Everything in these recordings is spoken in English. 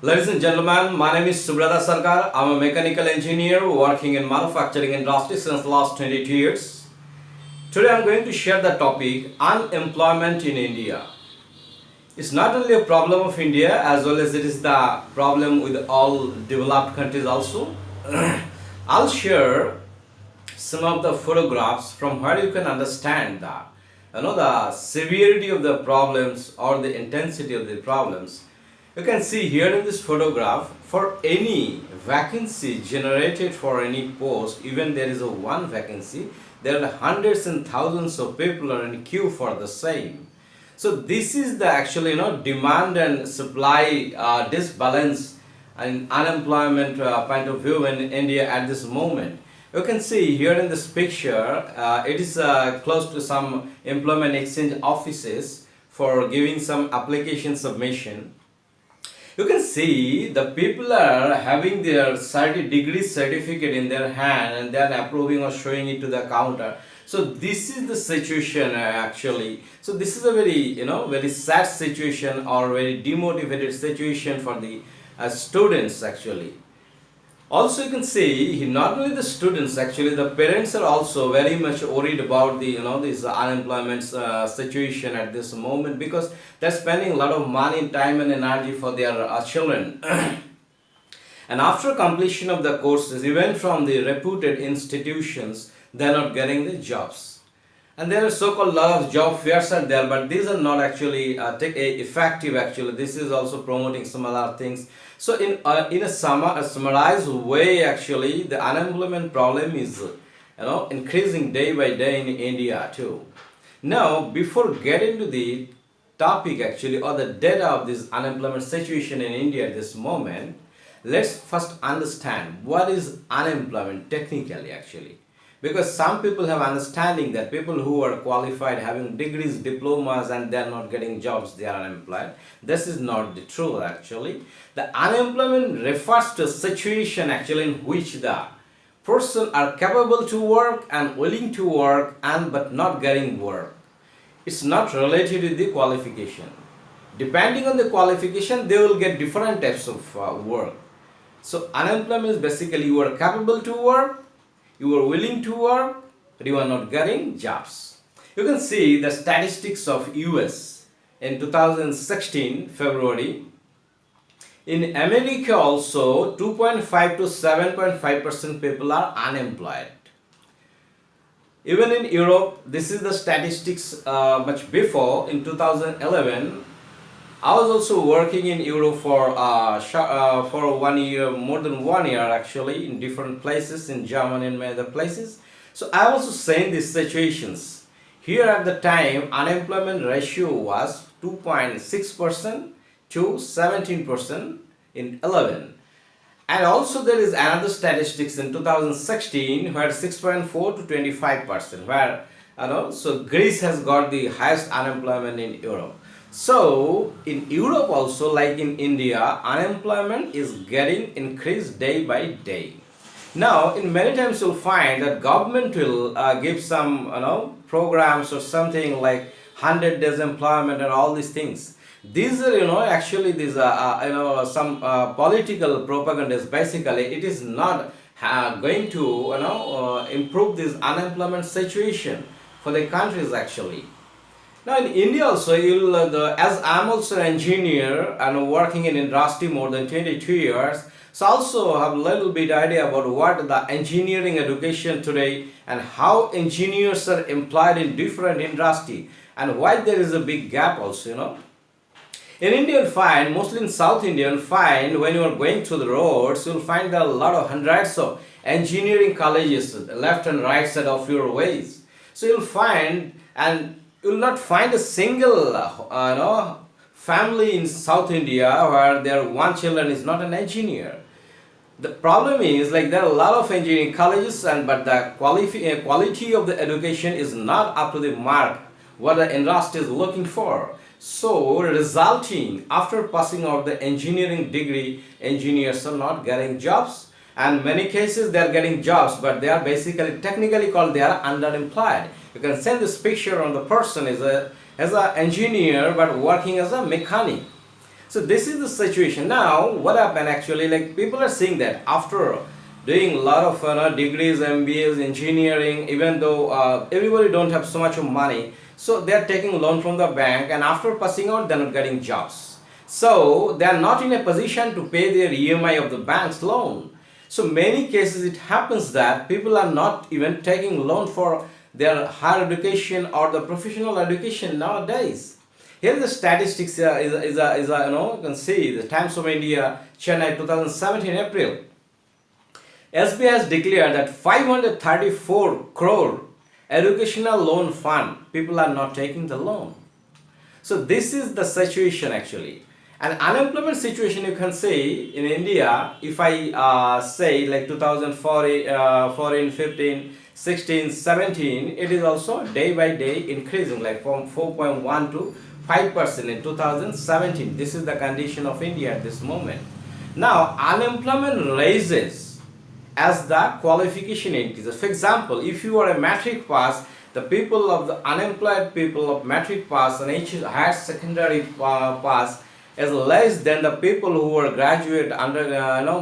Ladies and gentlemen, my name is Subrata Sarker. I'm a mechanical engineer working in manufacturing industry since the last 22 years. Today I'm going to share the topic unemployment in India. It's not only a problem of India as well as it is the problem with all developed countries also. I'll share some of the photographs from where you can understand the severity of the problems or the intensity of the problems. You can see here in this photograph, for any vacancy generated for any post, even there is a one vacancy, there are hundreds and thousands of people are in queue for the same. So this is the actually demand and supply disbalance and unemployment point of view in India at this moment. You can see here in this picture, it is close to some employment exchange offices for giving some application submission. You can see the people are having their 30-degree certificate in their hand and then approving or showing it to the counter. So this is the situation actually. So this is a very sad situation or very demotivated situation for the students actually. Also, you can see not only the students, actually the parents are also very much worried about the this unemployment situation at this moment, because they're spending a lot of money, time and energy for their children. And after completion of the courses, even from the reputed institutions, they're not getting the jobs. And there are so-called lot of job fairs are there, but these are not actually effective. Actually, this is also promoting some other things. So in a summarized way, actually the unemployment problem is increasing day by day in India too. Now, before getting to the topic actually or the data of this unemployment situation in India at this moment, let's first understand what is unemployment technically actually. Because some people have understanding that people who are qualified, having degrees, diplomas, and they are not getting jobs, they are unemployed. This is not the truth actually. The unemployment refers to a situation actually in which the person are capable to work and willing to work but not getting work. It's not related to the qualification. Depending on the qualification, they will get different types of work. So unemployment is basically you are capable to work, you are willing to work, but you are not getting jobs. You can see the statistics of US in 2016 February. In America also 2.5 to 7.5% people are unemployed. Even in Europe, this is the statistics much before. In 2011, I was also working in Europe for 1 year, more than 1 year actually, in different places in Germany and many other places. So I also seen these situations. Here at the time, unemployment ratio was 2.6% to 17% in 11. And also there is another statistics in 2016 where 6.4 to 25%, where so Greece has got the highest unemployment in Europe. So in Europe also, like in India, unemployment is getting increased day by day. Now, in many times you'll find that government will give some programs or something like 100 days employment and all these things. These are actually these some political propagandas. Basically, it is not going to improve this unemployment situation for the countries actually. Now in India also, as I'm also an engineer and working in industry more than 22 years, so also have a little bit idea about what the engineering education today and how engineers are employed in different industry and why there is a big gap also. In India you'll find, mostly in South India, you'll find when you are going through the roads, you'll find there are a lot of hundreds of engineering colleges left and right side of your ways. So you'll find, and you will not find a single family in South India where their one children is not an engineer. The problem is like there are a lot of engineering colleges but the quality of the education is not up to the mark what the industry is looking for. So resulting after passing out the engineering degree, engineers are not getting jobs, and many cases they are getting jobs but they are basically technically called they are underemployed. You can send this picture on the person as an engineer but working as a mechanic. So this is the situation. Now what happened actually, like people are seeing that after doing a lot of degrees, MBAs, engineering, even though everybody don't have so much of money, so they are taking loan from the bank, and after passing out they are not getting jobs. So they are not in a position to pay their EMI of the bank's loan. So many cases it happens that people are not even taking loan for their higher education or the professional education nowadays. Here the statistics you can see the Times of India, Chennai 2017 April. SBI has declared that 534 crore educational loan fund, people are not taking the loan. So this is the situation actually. And unemployment situation you can say in India, if I say like 2014, 15, 16, 17, it is also day by day increasing, like from 4.1 to 5% in 2017. This is the condition of India at this moment. Now unemployment raises as the qualification increases. For example, if you are a matric pass, the people of the unemployed people of matric pass and higher secondary pass is less than the people who are graduate under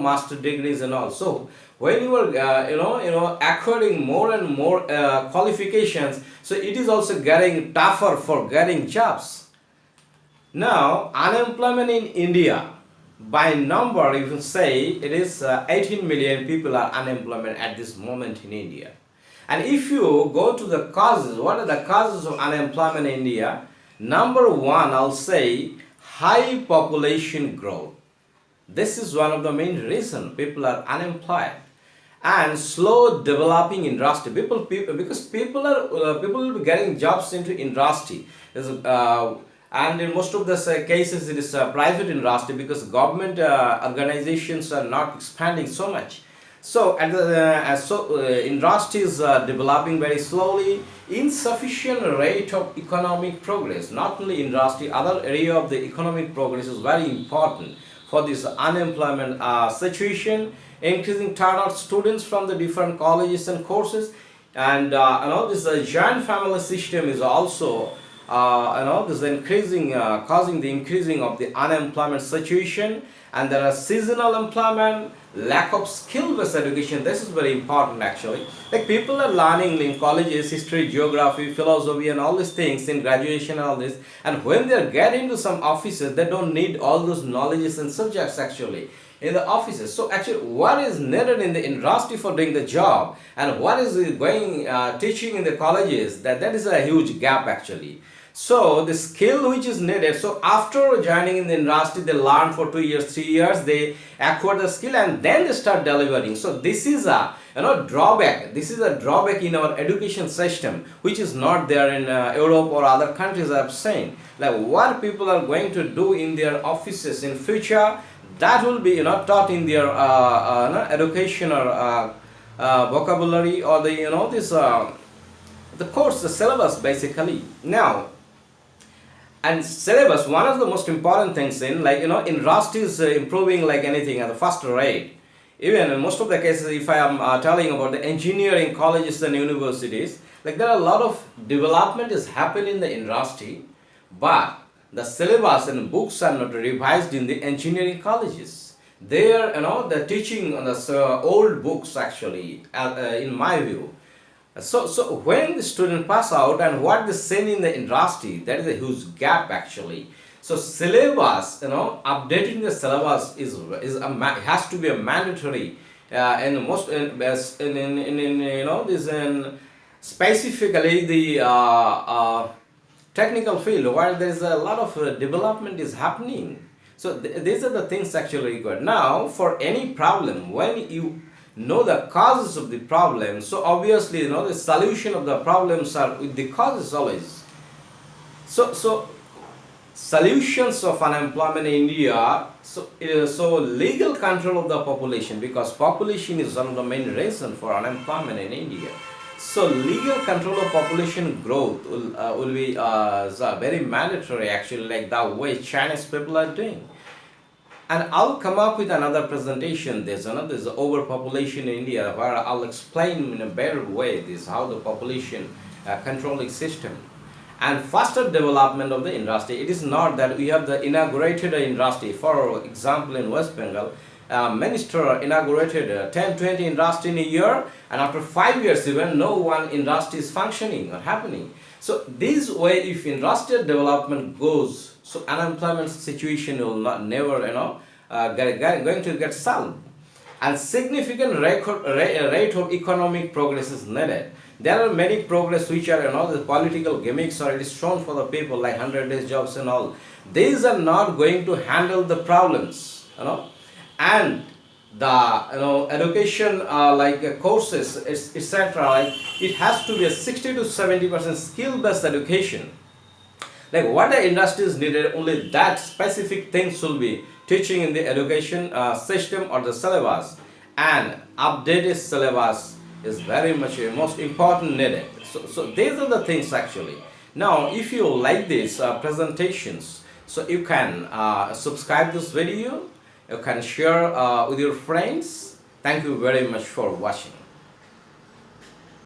master degrees and all. So when you are acquiring more and more qualifications, so it is also getting tougher for getting jobs. Now unemployment in India, by number you can say it is 18 million people are unemployed at this moment in India. And if you go to the causes, what are the causes of unemployment in India? Number one, I'll say high population growth. This is one of the main reasons people are unemployed. And slow developing industry. Because people will be getting jobs into industry. And in most of the cases it is private industry, because government organizations are not expanding so much. So industry is developing very slowly, insufficient rate of economic progress. Not only industry, other area of the economic progress is very important for this unemployment situation. Increasing turnout students from the different colleges and courses, and this joint family system is also this increasing causing the increasing of the unemployment situation. And there are seasonal employment, lack of skill-based education. This is very important actually. Like people are learning in colleges history, geography, philosophy and all these things in graduation and all this, and when they get into some offices they don't need all those knowledges and subjects actually in the offices. So actually what is needed in the industry for doing the job and what is going teaching in the colleges, that is a huge gap actually. So the skill which is needed, so after joining in the industry they learn for 2 years, 3 years, they acquire the skill and then they start delivering. So this is a drawback. This is a drawback in our education system, which is not there in Europe or other countries. I've seen like what people are going to do in their offices in future, that will be taught in their education or vocabulary or the the course, the syllabus basically. Now, and syllabus, one of the most important things in industry is improving like anything at a faster rate. Even in most of the cases, if I am telling about the engineering colleges and universities, like there are a lot of development is happening in the industry, but the syllabus and books are not revised in the engineering colleges. They are they're teaching on the old books actually, in my view. So when the student pass out and what they send in the industry, that is a huge gap actually. So syllabus, updating the syllabus has to be a mandatory and most this in specifically the technical field where there is a lot of development is happening. So these are the things actually required. Now for any problem, when you know the causes of the problem, so obviously the solution of the problems are with the causes always. So solutions of unemployment in India, so legal control of the population, because population is one of the main reasons for unemployment in India. So legal control of population growth will be very mandatory actually, like the way Chinese people are doing. And I'll come up with another presentation. There's overpopulation in India, where I'll explain in a better way this how the population controlling system. and faster development of the industry. It is not that we have the inaugurated industry. For example, in West Bengal, minister inaugurated 10-20 industry in a year, and after 5 years even no one industry is functioning or happening. So this way, if industrial development goes, so unemployment situation will not never going to get solved, and significant rate of economic progress is needed. There are many progress which are the political gimmicks, or it is shown for the people like 100 days jobs and all. These are not going to handle the problems, and the education courses etc. It has to be a 60 to 70% skill based education. Like what the industry is needed, only that specific things will be teaching in the education system or the syllabus, and updated syllabus is very much most important needed. So these are the things actually. Now if you like these presentations, so you can subscribe this video, you can share with your friends. Thank you very much for watching.